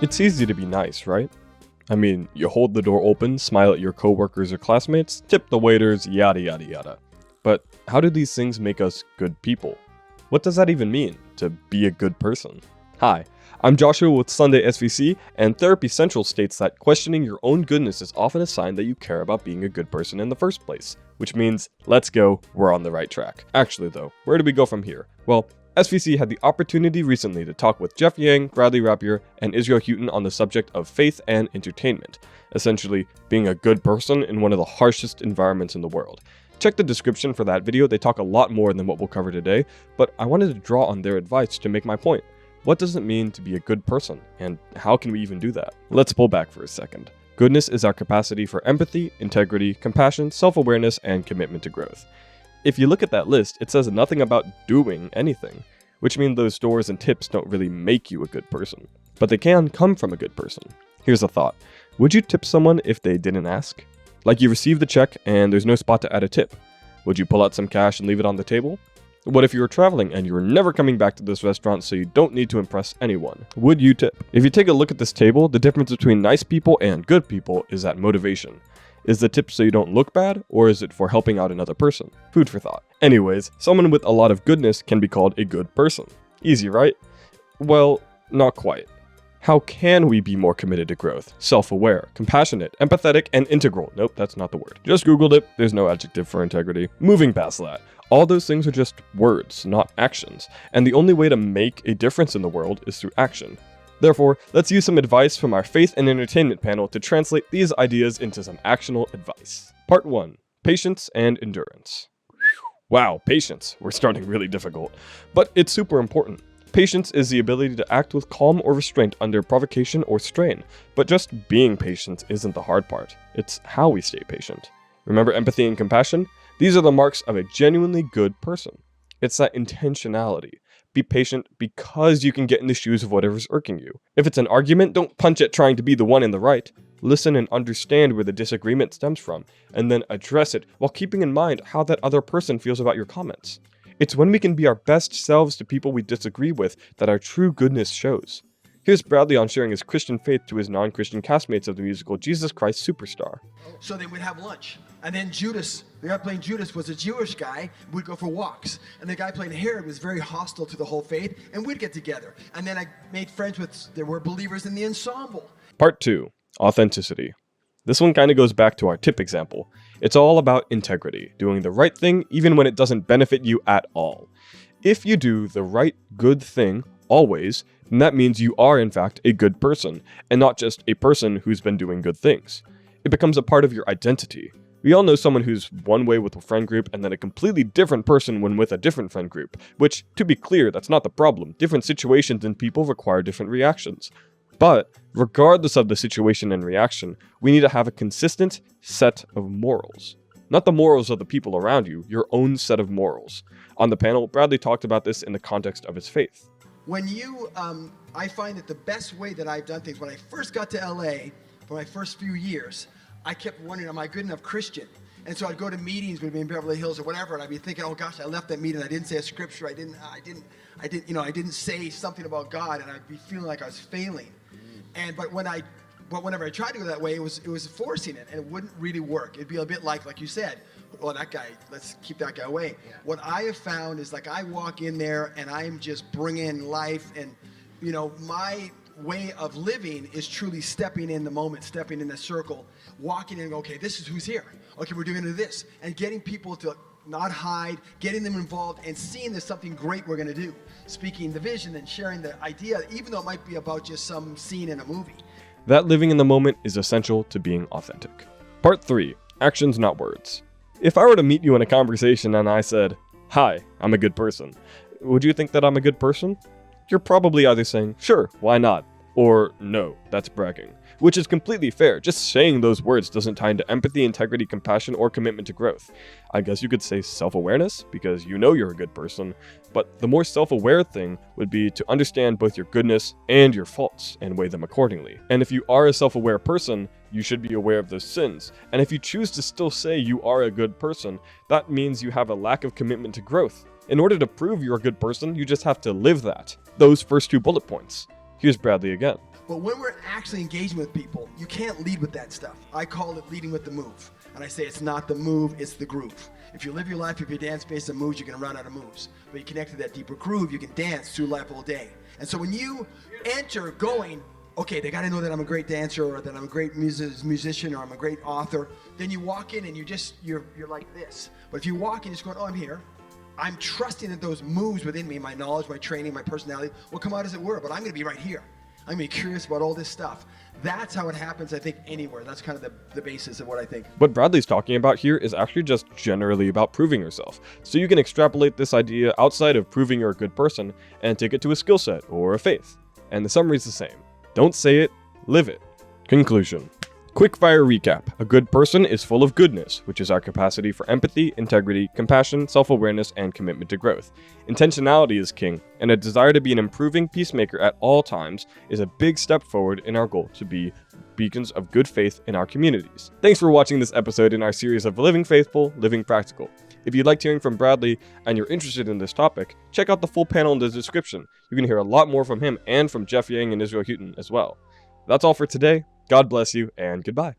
It's easy to be nice, right? I mean, you hold the door open, smile at your coworkers or classmates, tip the waiters, yada yada yada. But how do these things make us good people? What does that even mean, to be a good person? Hi, I'm Joshua with Sunday SVC, and Therapy Central states that questioning your own goodness is often a sign that you care about being a good person in the first place. Which means, let's go, we're on the right track. Actually though, where do we go from here? Well, SVC had the opportunity recently to talk with Jeff Yang, Bradley Rapier, and Israel Houghton on the subject of faith and entertainment, essentially being a good person in one of the harshest environments in the world. Check the description for that video, they talk a lot more than what we'll cover today, but I wanted to draw on their advice to make my point. What does it mean to be a good person, and how can we even do that? Let's pull back for a second. Goodness is our capacity for empathy, integrity, compassion, self-awareness, and commitment to growth. If you look at that list, it says nothing about doing anything, which means those stores and tips don't really make you a good person. But they can come from a good person. Here's a thought. Would you tip someone if they didn't ask? Like you received the check and there's no spot to add a tip. Would you pull out some cash and leave it on the table? What if you were traveling and you're never coming back to this restaurant so you don't need to impress anyone? Would you tip? If you take a look at this table, the difference between nice people and good people is that motivation. Is the tip so you don't look bad, or is it for helping out another person? Food for thought. Anyways, someone with a lot of goodness can be called a good person. Easy, right? Well, not quite. How can we be more committed to growth? Self-aware, compassionate, empathetic, and integral. Nope, that's not the word. Just Googled it. There's no adjective for integrity. Moving past that. All those things are just words, not actions. And the only way to make a difference in the world is through action. Therefore, let's use some advice from our faith and entertainment panel to translate these ideas into some actionable advice. Part 1. Patience and endurance. Wow, patience. We're starting really difficult. But it's super important. Patience is the ability to act with calm or restraint under provocation or strain. But just being patient isn't the hard part. It's how we stay patient. Remember empathy and compassion? These are the marks of a genuinely good person. It's that intentionality. Be patient because you can get in the shoes of whatever's irking you. If it's an argument, don't punch at trying to be the one in the right. Listen and understand where the disagreement stems from, and then address it while keeping in mind how that other person feels about your comments. It's when we can be our best selves to people we disagree with that our true goodness shows. Here's Bradley on sharing his Christian faith to his non-Christian castmates of the musical Jesus Christ Superstar. So they would have lunch. And then Judas, the guy playing Judas was a Jewish guy, would go for walks. And the guy playing Herod was very hostile to the whole faith, and we'd get together. And then I made friends with, there were believers in the ensemble. Part 2. Authenticity. This one kind of goes back to our tip example. It's all about integrity, doing the right thing even when it doesn't benefit you at all. If you do the right good thing, always, then that means you are in fact a good person, and not just a person who's been doing good things. It becomes a part of your identity. We all know someone who's one way with a friend group and then a completely different person when with a different friend group, which, to be clear, that's not the problem. Different situations and people require different reactions. But, regardless of the situation and reaction, we need to have a consistent set of morals. Not the morals of the people around you, your own set of morals. On the panel, Bradley talked about this in the context of his faith. When you, I find that the best way that I've done things, when I first got to LA, for my first few years, I kept wondering, am I a good enough Christian? And so I'd go to meetings, maybe in Beverly Hills or whatever, and I'd be thinking, oh gosh, I left that meeting, I didn't say a scripture, I didn't say something about God, and I'd be feeling like I was failing. But whenever I tried to go that way, it was forcing it, and it wouldn't really work. It'd be a bit like you said, well, that guy, let's keep that guy away. Yeah. What I have found is like I walk in there and I'm just bringing life, and my way of living is truly stepping in the moment, stepping in the circle, walking in and go, okay, this is who's here. Okay, we're doing this, and getting people to not hide, getting them involved, and seeing there's something great we're going to do. Speaking the vision and sharing the idea, even though it might be about just some scene in a movie. That living in the moment is essential to being authentic. Part 3. Actions, not words. If I were to meet you in a conversation and I said, "Hi, I'm a good person," would you think that I'm a good person? You're probably either saying, "Sure, why not?" or "No, that's bragging." Which is completely fair. Just saying those words doesn't tie into empathy, integrity, compassion, or commitment to growth. I guess you could say self-awareness, because you know you're a good person, but the more self-aware thing would be to understand both your goodness and your faults and weigh them accordingly. And if you are a self-aware person, you should be aware of those sins. And if you choose to still say you are a good person, that means you have a lack of commitment to growth. In order to prove you're a good person, you just have to live that. Those first 2 bullet points. Here's Bradley again. But when we're actually engaging with people, you can't lead with that stuff. I call it leading with the move. And I say it's not the move, it's the groove. If you live your life, if you dance based on moves, you're going to run out of moves. But you connect to that deeper groove, you can dance through life all day. And so when you enter going, okay, they got to know that I'm a great dancer or that I'm a great musician or I'm a great author, then you walk in and you're like this. But if you walk in just going, oh, I'm here. I'm trusting that those moves within me, my knowledge, my training, my personality, will come out as it were, but I'm going to be right here. I'm going to be curious about all this stuff. That's how it happens, I think, anywhere. That's kind of the basis of what I think. What Bradley's talking about here is actually just generally about proving yourself. So you can extrapolate this idea outside of proving you're a good person and take it to a skill set or a faith. And the summary is the same. Don't say it, live it. Conclusion. Quickfire recap. A good person is full of goodness, which is our capacity for empathy, integrity, compassion, self-awareness, and commitment to growth. Intentionality is king, and a desire to be an improving peacemaker at all times is a big step forward in our goal to be beacons of good faith in our communities. Thanks for watching this episode in our series of Living Faithful, Living Practical. If you liked hearing from Bradley and you're interested in this topic, check out the full panel in the description. You can hear a lot more from him and from Jeff Yang and Israel Houghton as well. That's all for today. God bless you, and goodbye.